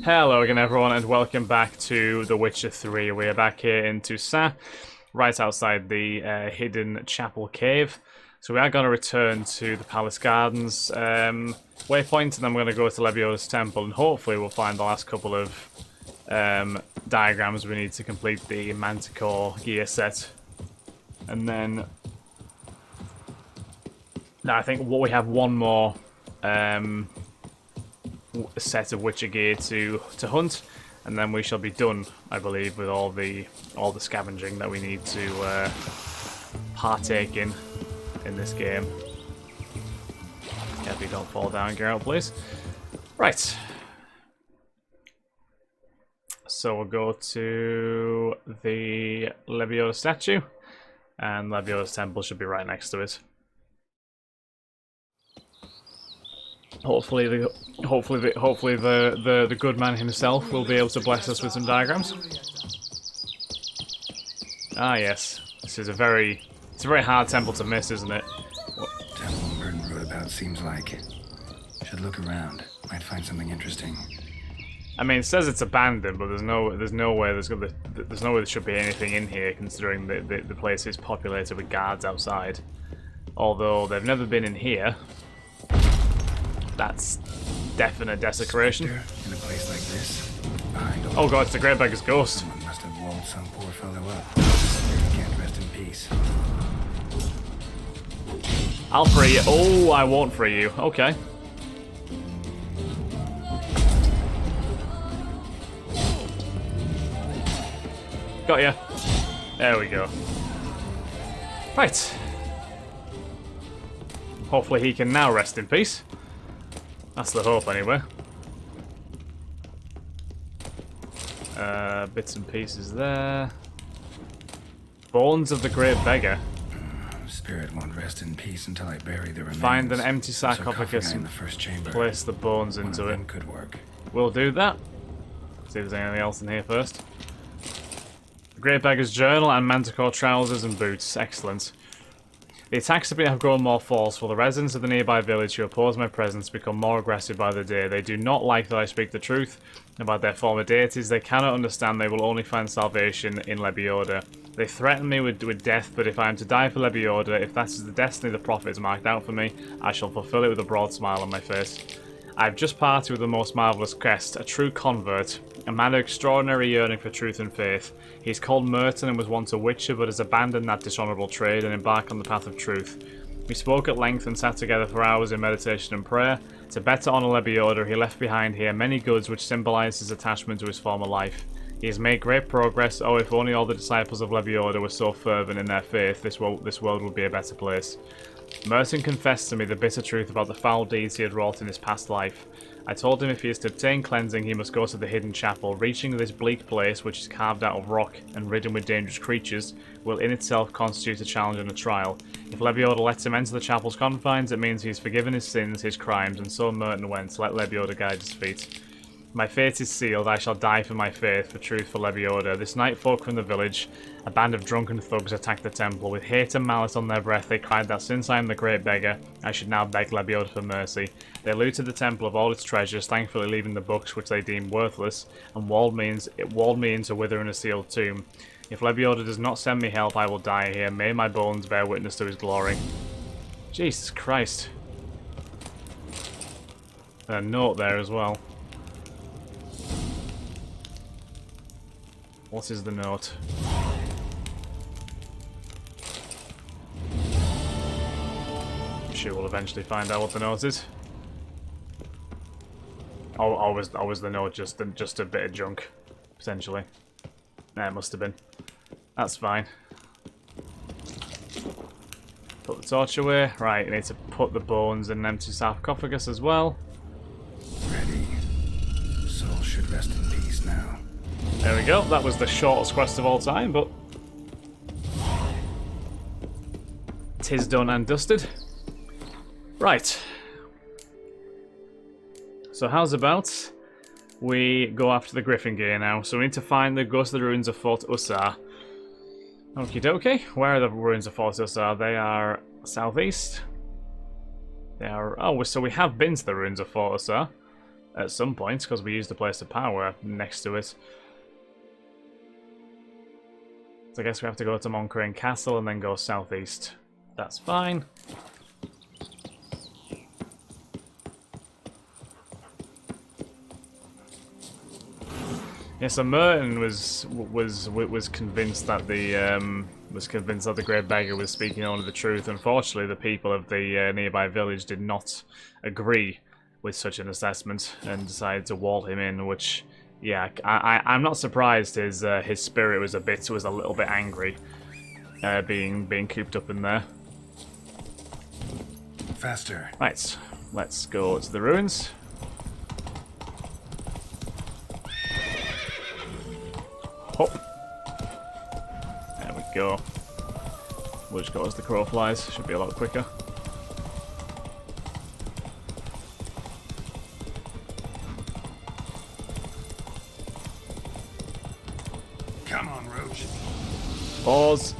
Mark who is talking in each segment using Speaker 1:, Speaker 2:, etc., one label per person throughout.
Speaker 1: Hello again everyone and welcome back to The Witcher 3. We are back here in Toussaint, right outside the hidden chapel cave. So we are going to return to the Palace Gardens waypoint, and then we're going to go to Lebioda's temple, and hopefully we'll find the last couple of diagrams we need to complete the Manticore gear set. And then I think we have one more set of Witcher gear to hunt, and then we shall be done, I believe, with all the scavenging that we need to partake in this game. Careful you don't fall down, Geralt, please. Right. So we'll go to the Lebioda statue, and Lebioda's temple should be right next to it. Hopefully the good man himself will be able to bless us with some diagrams. Ah yes, this is a very hard temple to miss, isn't it?
Speaker 2: What temple Merton wrote about seems like. Should look around. Might find something interesting.
Speaker 1: I mean, it says it's abandoned, but there's no way there should be anything in here, considering the place is populated with guards outside. Although they've never been in here. That's definite desecration.
Speaker 2: In a place like this,
Speaker 1: oh god, it's the Great Beggar's ghost.
Speaker 2: Someone must have walled some poor fellow up. He can't rest in peace.
Speaker 1: I'll free you. Oh, I won't free you. Okay. Got ya. There we go. Right. Hopefully he can now rest in peace. That's the hope, anyway. Bits and pieces there. Bones of the Great Beggar.
Speaker 2: Spirit won't rest in peace until I bury the remains.
Speaker 1: Find an empty sarcophagus
Speaker 2: in the first chamber.
Speaker 1: Place the bones into it.
Speaker 2: Could work.
Speaker 1: We'll do that. See if there's anything else in here first. The Great Beggar's journal and manticore trousers and boots. Excellent. The attacks have grown more forceful. The residents of the nearby village who oppose my presence become more aggressive by the day. They do not like that I speak the truth about their former deities. They cannot understand they will only find salvation in Lebioda. They threaten me with death, but if I am to die for Lebioda, if that is the destiny the prophet has marked out for me, I shall fulfill it with a broad smile on my face. I have just parted with the most marvellous guest, a true convert, a man of extraordinary yearning for truth and faith. He is called Merton and was once a witcher, but has abandoned that dishonourable trade and embarked on the path of truth. We spoke at length and sat together for hours in meditation and prayer. To better honour Lebioda, he left behind here many goods which symbolise his attachment to his former life. He has made great progress. Oh, if only all the disciples of Lebioda were so fervent in their faith, this world would be a better place. Merton confessed to me the bitter truth about the foul deeds he had wrought in his past life. I told him if he is to obtain cleansing, he must go to the hidden chapel. Reaching this bleak place, which is carved out of rock and ridden with dangerous creatures, will in itself constitute a challenge and a trial. If Lebioda lets him enter the chapel's confines, it means he has forgiven his sins, his crimes, and so Merton went. Let Lebioda guide his feet. My fate is sealed. I shall die for my faith, for truth, for Lebioda. This night folk from the village, a band of drunken thugs, attacked the temple. With hate and malice on their breath, they cried that since I am the Great Beggar, I should now beg Lebioda for mercy. They looted the temple of all its treasures, thankfully leaving the books which they deemed worthless, and walled me into wither in a sealed tomb. If Lebioda does not send me help, I will die here. May my bones bear witness to his glory. Jesus Christ. And a note there as well. What is the note? I'm sure we'll eventually find out what the note is. Oh, was the note just a bit of junk, potentially? Nah, it must have been. That's fine. Put the torch away. Right, you need to put the bones in an empty sarcophagus as well.
Speaker 2: Ready. Soul should rest in peace now.
Speaker 1: There we go. That was the shortest quest of all time, but 'tis done and dusted. Right. So how's about we go after the Griffin gear now? So we need to find the Ghost of the Ruins of Fort Ussar. Okie dokie. Where are the ruins of Fort Ussar? They are southeast. They are... Oh, so we have been to the ruins of Fort Ussar. at some point, because we used the place of power next to it. So I guess we have to go to Moncrain Castle and then go southeast. That's fine. Yeah, so Merton was convinced that the Great Beggar was speaking only the truth. Unfortunately, the people of the nearby village did not agree with such an assessment and decided to wall him in. Which, yeah, I'm not surprised. His spirit was a little bit angry, being cooped up in there.
Speaker 2: Faster.
Speaker 1: Right, let's go to the ruins. Hop. There we go. We'll just go as the crow flies. Should be a lot quicker.
Speaker 2: Come on, Roach.
Speaker 1: Pause.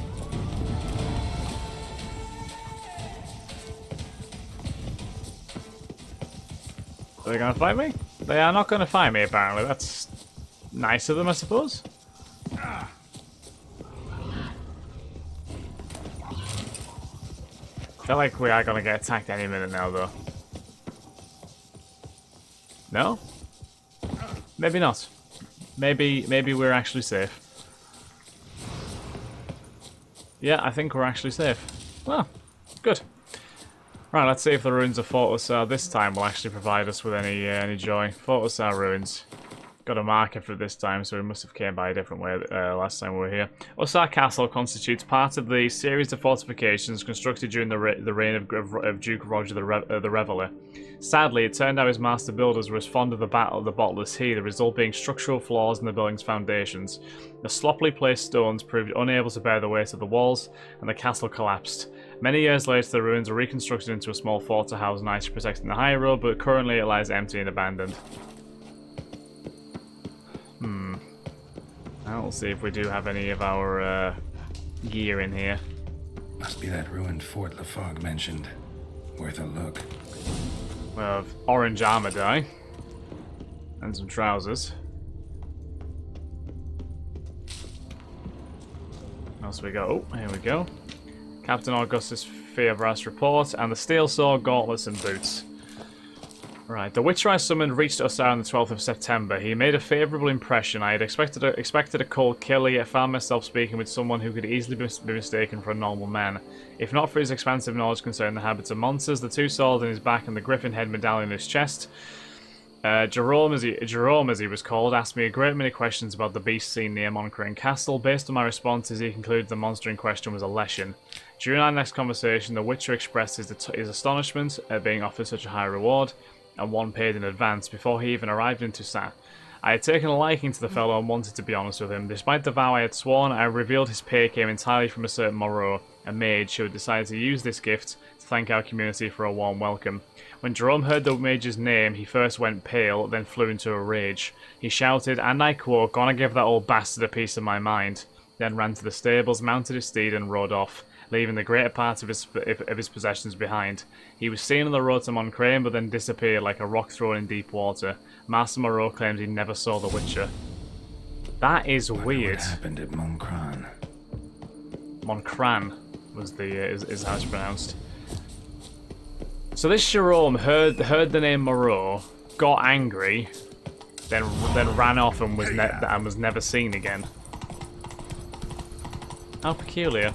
Speaker 1: Are they going to fight me? They are not going to fight me, apparently. That's nice of them, I suppose. I feel like we are going to get attacked any minute now, though. No? Maybe not. Maybe we're actually safe. Yeah, I think we're actually safe. Well, good. Right, let's see if the ruins of Fortissar this time will actually provide us with any joy. Fortissar ruins. Got a marker for this time, so we must have came by a different way last time we were here. Ussar Castle constitutes part of the series of fortifications constructed during the reign of Duke Roger the Reveller. Sadly, it turned out his master builders were as fond of the bottle as he, the result being structural flaws in the building's foundations. The sloppily placed stones proved unable to bear the weight of the walls, and the castle collapsed. Many years later, the ruins were reconstructed into a small fort to house knights protecting the high road, but currently it lies empty and abandoned. Now we'll see if we do have any of our gear in here.
Speaker 2: Must be that ruined Fort Lafog mentioned. Worth a look.
Speaker 1: We have orange armor dye. And some trousers. What else we got? Oh, here we go. Captain Augustus Feobras report, and the steel sword, gauntlets, and boots. Right, the Witcher I summoned reached Ussar on the 12th of September. He made a favourable impression. I had expected a cold kill, yet found myself speaking with someone who could easily be mistaken for a normal man. If not for his expansive knowledge concerning the habits of monsters, the two swords in his back and the griffin head medallion in his chest, Jerome, as he was called, asked me a great many questions about the beast seen near Moncrain Castle. Based on my responses, he concluded the monster in question was a Leshen. During our next conversation, the Witcher expressed his astonishment at being offered such a high reward, and one paid in advance, before he even arrived in Toussaint. I had taken a liking to the fellow and wanted to be honest with him. Despite the vow I had sworn, I revealed his pay came entirely from a certain Moreau, a mage who had decided to use this gift to thank our community for a warm welcome. When Jerome heard the mage's name, he first went pale, then flew into a rage. He shouted, and I quote, "Gonna give that old bastard a piece of my mind," then ran to the stables, mounted his steed and rode off, leaving the greater part of his possessions behind. He was seen on the road to Moncrain, but then disappeared like a rock thrown in deep water. Master Moreau claims he never saw the Witcher. That is weird.
Speaker 2: What happened at Moncran?
Speaker 1: Moncran was is how it's pronounced. So this Jerome heard the name Moreau, got angry, then ran off and was never seen again. How peculiar.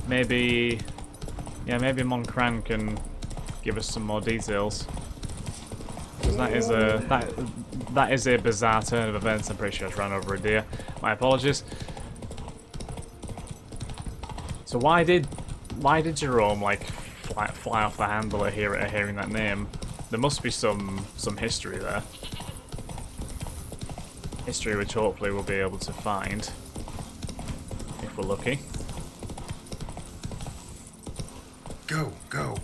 Speaker 1: Maybe Moncran can give us some more details. Because that is a bizarre turn of events. I'm pretty sure I just ran over a deer. My apologies. So why did Jerome like fly off the handle at hearing that name? There must be some history there. History which hopefully we'll be able to find if we're lucky.
Speaker 2: Go.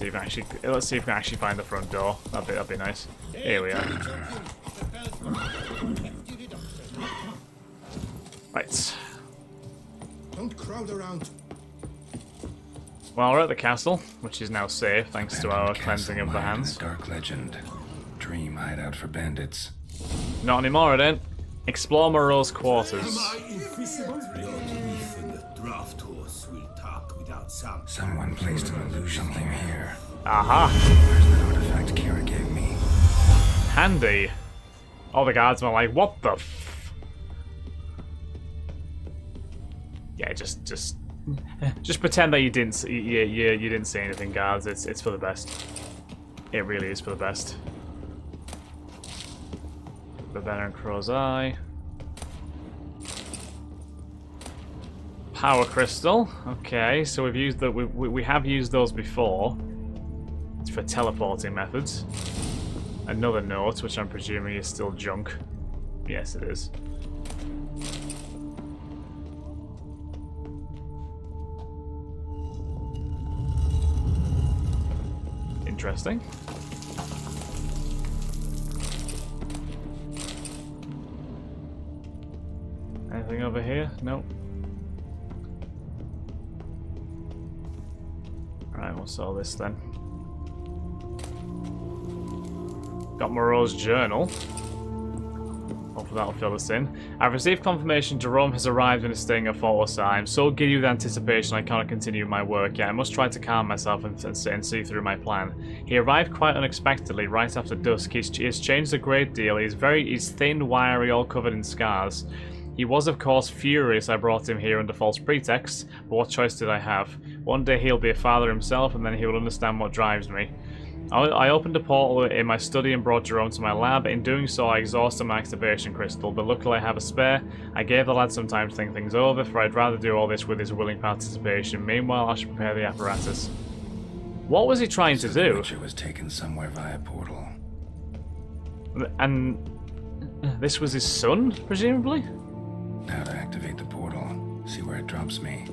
Speaker 1: Let's see if we can actually find the front door. That'd be nice. Here we are. Right.
Speaker 3: Don't crowd around.
Speaker 1: Well, we're at the castle, which is now safe thanks to our
Speaker 2: Abandoned
Speaker 1: cleansing of the
Speaker 2: castle
Speaker 1: hands.
Speaker 2: mined in a dark legend. Dream hideout for bandits.
Speaker 1: Not anymore, I don't. Explore Moreau's quarters.
Speaker 2: Someone placed an illusion here.
Speaker 1: Aha!
Speaker 2: Where's that artifact Ciri gave me?
Speaker 1: Handy. All the guards were like, what the f... Yeah, just pretend that you didn't see, you didn't see anything, guards. It's for the best. It really is for the best. The Venom Crow's Eye. Power Crystal. Okay, so we've used the we have used those before. It's for teleporting methods. Another note, which I'm presuming is still junk. Yes, it is. Interesting. Anything over here? Nope. Alright, we'll sell this then. Got Moreau's journal. Hopefully that'll fill us in. I've received confirmation Jerome has arrived and is staying at Fort Ossa. I'm so giddy with anticipation I cannot continue my work yet. I must try to calm myself and see through my plan. He arrived quite unexpectedly, right after dusk. He's changed a great deal. He's thin, wiry, all covered in scars. He was, of course, furious I brought him here under false pretexts, but what choice did I have? One day he'll be a father himself, and then he will understand what drives me. I opened a portal in my study and brought Jerome to my lab. In doing so, I exhausted my activation crystal, but luckily I have a spare. I gave the lad some time to think things over, for I'd rather do all this with his willing participation. Meanwhile, I should prepare the apparatus. What was he trying to do?
Speaker 2: The Witcher was taken somewhere via portal.
Speaker 1: And this was his son, presumably?
Speaker 2: Now to activate the portal. See where it drops me.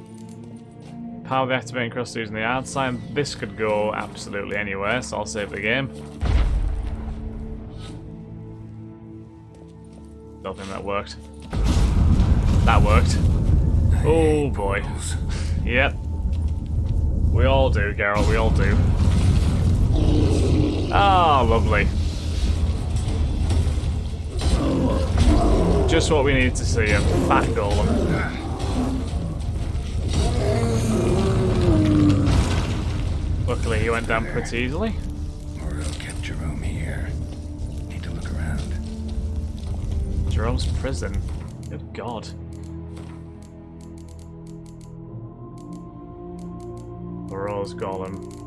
Speaker 1: Power the activating crystal using the yard sign. This could go absolutely anywhere, so I'll save the game. Don't think that worked. That worked. Oh boy. Yep. We all do, Geralt, we all do. Ah, lovely. Just what we needed to see, a fat golem. Luckily he went down pretty easily.
Speaker 2: Moreau kept Jerome here. Need to look around.
Speaker 1: Jerome's prison. Good God. Moreau's golem.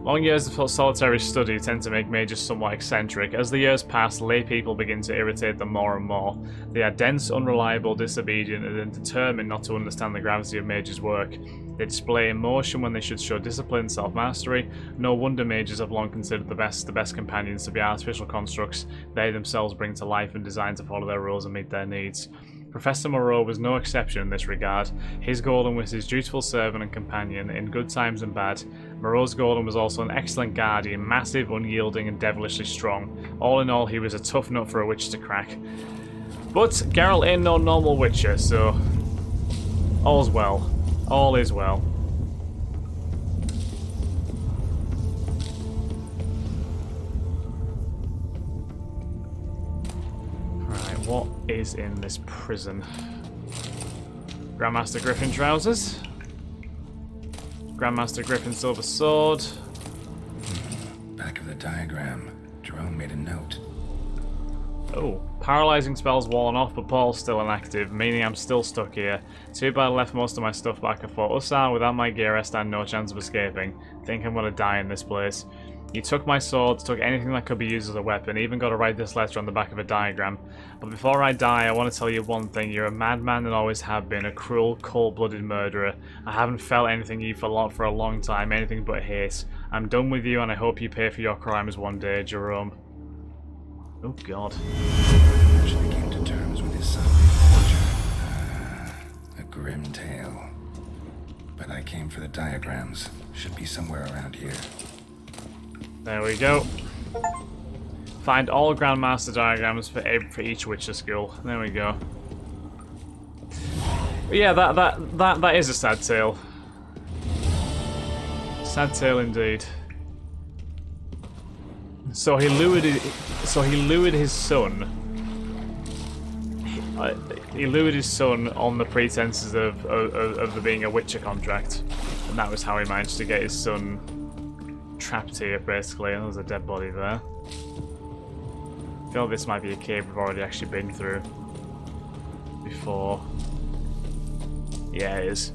Speaker 1: Long years of solitary study tend to make mages somewhat eccentric. As the years pass, lay people begin to irritate them more and more. They are dense, unreliable, disobedient, and determined not to understand the gravity of mages' work. They display emotion when they should show discipline and self-mastery. No wonder mages have long considered the best companions to be artificial constructs they themselves bring to life and designed to follow their rules and meet their needs. Professor Moreau was no exception in this regard. His golem was his dutiful servant and companion, in good times and bad. Moreau's golem was also an excellent guardian, massive, unyielding, and devilishly strong. All in all, he was a tough nut for a witch to crack. But Geralt ain't no normal witcher, so all's well. All is well. What is in this prison? Grandmaster Griffin trousers. Grandmaster Griffin silver sword.
Speaker 2: Back of the diagram. Jerome made a note.
Speaker 1: Oh, paralyzing spells worn off, but Paul's still inactive, meaning I'm still stuck here. Too bad I left most of my stuff back at Fort Ossa. Without my gear, I stand no chance of escaping. Think I'm gonna die in this place. You took my sword, took anything that could be used as a weapon, even got to write this letter on the back of a diagram. But before I die, I want to tell you one thing. You're a madman and always have been, a cruel, cold-blooded murderer. I haven't felt anything for a long time, anything but hate. I'm done with you and I hope you pay for your crimes one day, Jerome. Oh God.
Speaker 2: Actually came to terms with his son. A grim tale. But I came for the diagrams. Should be somewhere around here.
Speaker 1: There we go. Find all Grandmaster diagrams for each Witcher school. There we go. But yeah, that is a sad tale. Sad tale indeed. So he lured his son. He lured his son on the pretenses of there being a Witcher contract, and that was how he managed to get his son trapped here, basically. And there's a dead body there. I feel like this might be a cave we've already actually been through before. Yeah, it is.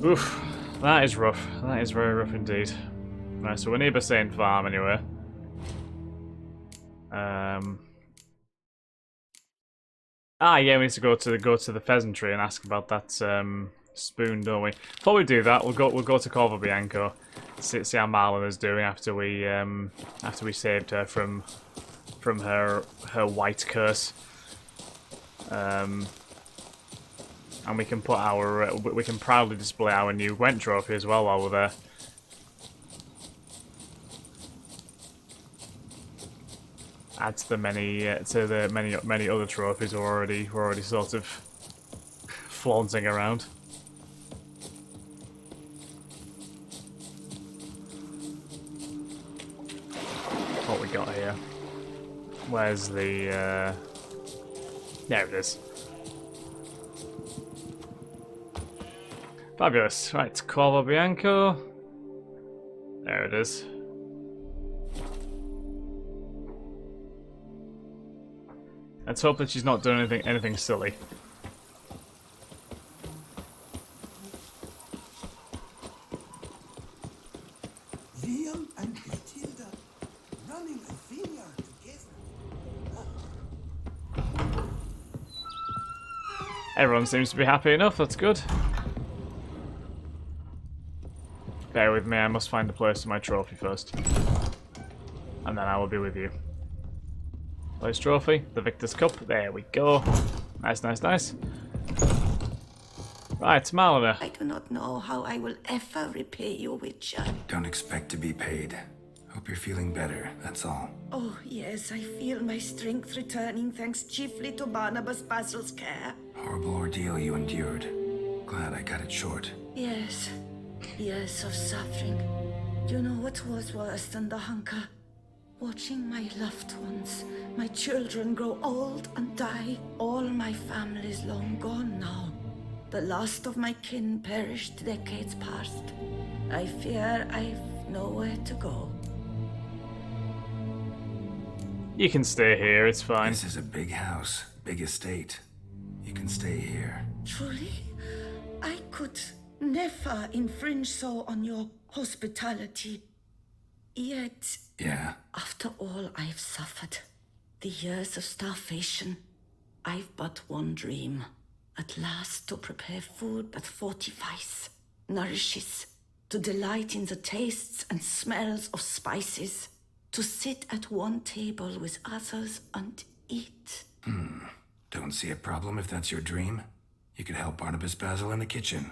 Speaker 1: Oof, that is rough. That is very rough indeed. Right, so we're near Bassane Farm anyway. Yeah, we need to go to the pheasantry and ask about that spoon, don't we? Before we do that, we'll go to Corvo Bianco, see how Marlon is doing after we saved her from her white curse. And we can put we can proudly display our new Gwent trophy as well while we're there. Add to the many other trophies we're already sort of flaunting around. What we got here? Where's the? There it is. Fabulous. Right, Corvo Bianco. There it is. Let's hope that she's not doing anything silly.
Speaker 3: Liam and Matilda running a vineyard together.
Speaker 1: Everyone seems to be happy enough, that's good. Bear with me, I must find a place for my trophy first. And then I will be with you. Place trophy, the Victor's Cup, there we go. Nice, nice, nice. Right, Marlon.
Speaker 4: I do not know how I will ever repay you, Witcher.
Speaker 2: Don't expect to be paid. Hope you're feeling better, that's all.
Speaker 4: Oh, yes, I feel my strength returning thanks chiefly to Barnabas Basil's care.
Speaker 2: Horrible ordeal you endured. Glad I cut it short.
Speaker 4: Yes, years of suffering. You know what was worse than the hunger? Watching my loved ones, my children grow old and die. All my family's long gone now. The last of my kin perished decades past. I fear I've nowhere to go.
Speaker 1: You can stay here, it's fine.
Speaker 2: This is a big house, big estate. You can stay here.
Speaker 4: Truly? I could never infringe so on your hospitality. Yet,
Speaker 2: Yeah?
Speaker 4: after all I've suffered, the years of starvation, I've but one dream. At last to prepare food that fortifies, nourishes, to delight in the tastes and smells of spices, to sit at one table with others and eat.
Speaker 2: Don't see a problem if that's your dream. You could help Barnabas Basil in the kitchen.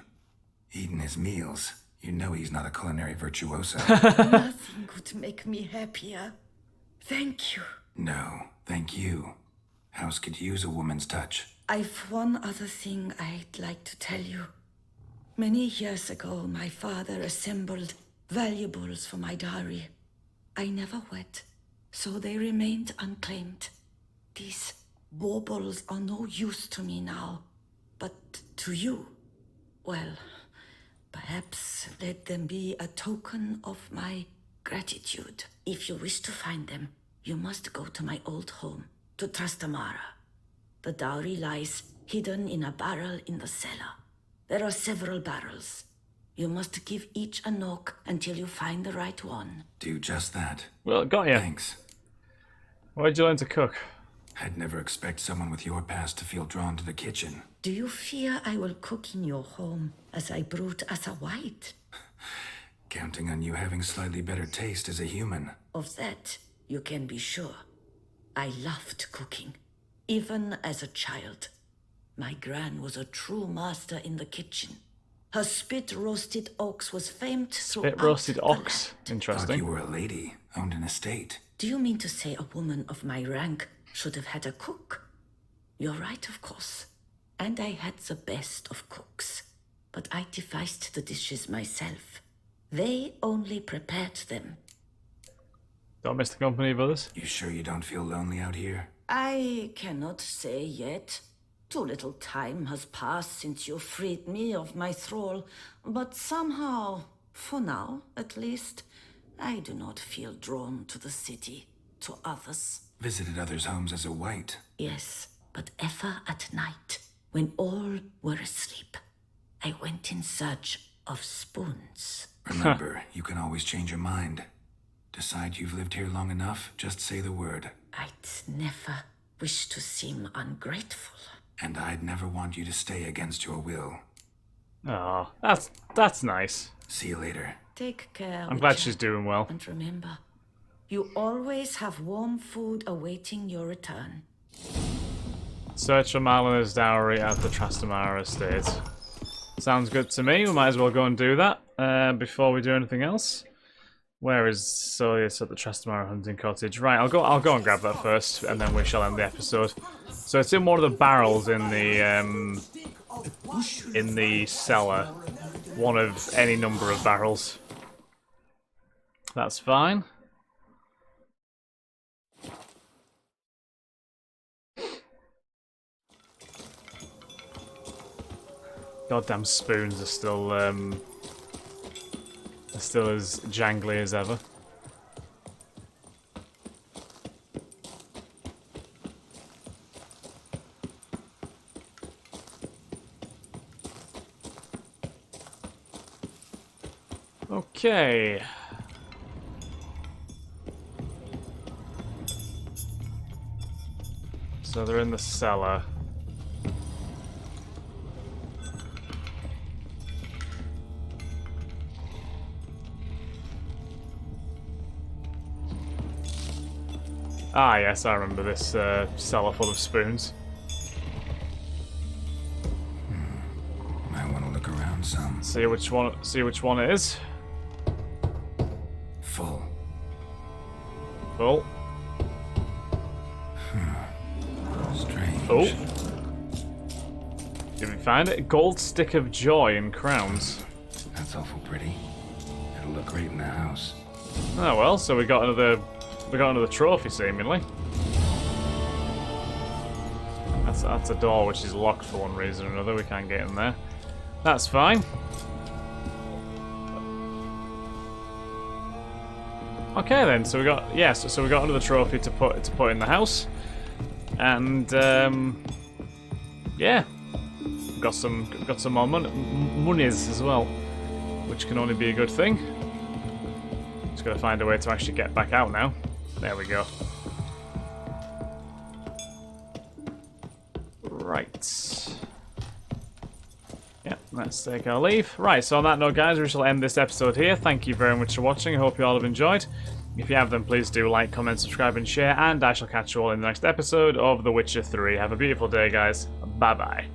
Speaker 2: Eating his meals. You know he's not a culinary virtuoso.
Speaker 4: Nothing could make me happier. Thank you.
Speaker 2: No, thank you. House could use a woman's touch.
Speaker 4: I've one other thing I'd like to tell you. Many years ago, my father assembled valuables for my dowry. I never wed, so they remained unclaimed. These baubles are no use to me now, but to you, well, perhaps let them be a token of my gratitude. If you wish to find them, you must go to my old home, to Trastamara. The dowry lies hidden in a barrel in the cellar. There are several barrels. You must give each a knock until you find the right one.
Speaker 2: Do just that.
Speaker 1: Well, got you.
Speaker 2: Thanks.
Speaker 1: Why'd you learn to cook?
Speaker 2: I'd never expect someone with your past to feel drawn to the kitchen.
Speaker 4: Do you fear I will cook in your home as I brewed as a white?
Speaker 2: Counting on you having slightly better taste as a human.
Speaker 4: Of that, you can be sure. I loved cooking, even as a child. My gran was a true master in the kitchen. Her spit-roasted ox was famed throughout
Speaker 1: Spit-roasted
Speaker 4: the
Speaker 1: ox.
Speaker 4: land.
Speaker 2: Thought
Speaker 1: Interesting.
Speaker 2: you were a lady, owned an estate.
Speaker 4: Do you mean to say a woman of my rank should have had a cook? You're right, of course. And I had the best of cooks. But I devised the dishes myself. They only prepared them.
Speaker 1: Don't miss the company of others.
Speaker 2: You sure you don't feel lonely out here?
Speaker 4: I cannot say yet. Too little time has passed since you freed me of my thrall, but somehow, for now at least, I do not feel drawn to the city, to others.
Speaker 2: Visited others' homes as a white.
Speaker 4: Yes, but ever at night, when all were asleep, I went in search of spoons.
Speaker 2: Remember, you can always change your mind. Decide you've lived here long enough, just say the word.
Speaker 4: I'd never wish to seem ungrateful.
Speaker 2: And I'd never want you to stay against your will.
Speaker 1: Oh, that's nice.
Speaker 2: See you later.
Speaker 4: Take care.
Speaker 1: I'm glad
Speaker 4: Witcher.
Speaker 1: she's doing well.
Speaker 4: And remember, you always have warm food awaiting your return.
Speaker 1: Search for Marlena's dowry at the Trastamara estate. Sounds good to me. We might as well go and do that before we do anything else. Where is Solius at the Trastamara hunting cottage? Right, I'll go and grab that first, and then we shall end the episode. So it's in one of the barrels in the cellar. One of any number of barrels. That's fine. Goddamn spoons are still as jangly as ever. Okay. So they're in the cellar. Ah, yes, I remember this cellar full of spoons.
Speaker 2: Might want to look around some.
Speaker 1: See which one it is.
Speaker 2: Full.
Speaker 1: Full.
Speaker 2: Strange.
Speaker 1: Oh. Did we find it? Gold stick of joy and crowns.
Speaker 2: That's awful pretty. It'll look great in the house.
Speaker 1: Oh well, so we got another trophy seemingly. That's a door which is locked for one reason or another. We can't get in there. That's fine. Okay then, so we got another trophy to put in the house, and yeah, got some more monies as well, which can only be a good thing. Just gotta find a way to actually get back out now. There we go. Right. Yeah, let's take our leave. Right, so on that note, guys, we shall end this episode here. Thank you very much for watching. I hope you all have enjoyed. If you have, then please do like, comment, subscribe, and share. And I shall catch you all in the next episode of The Witcher 3. Have a beautiful day, guys. Bye-bye.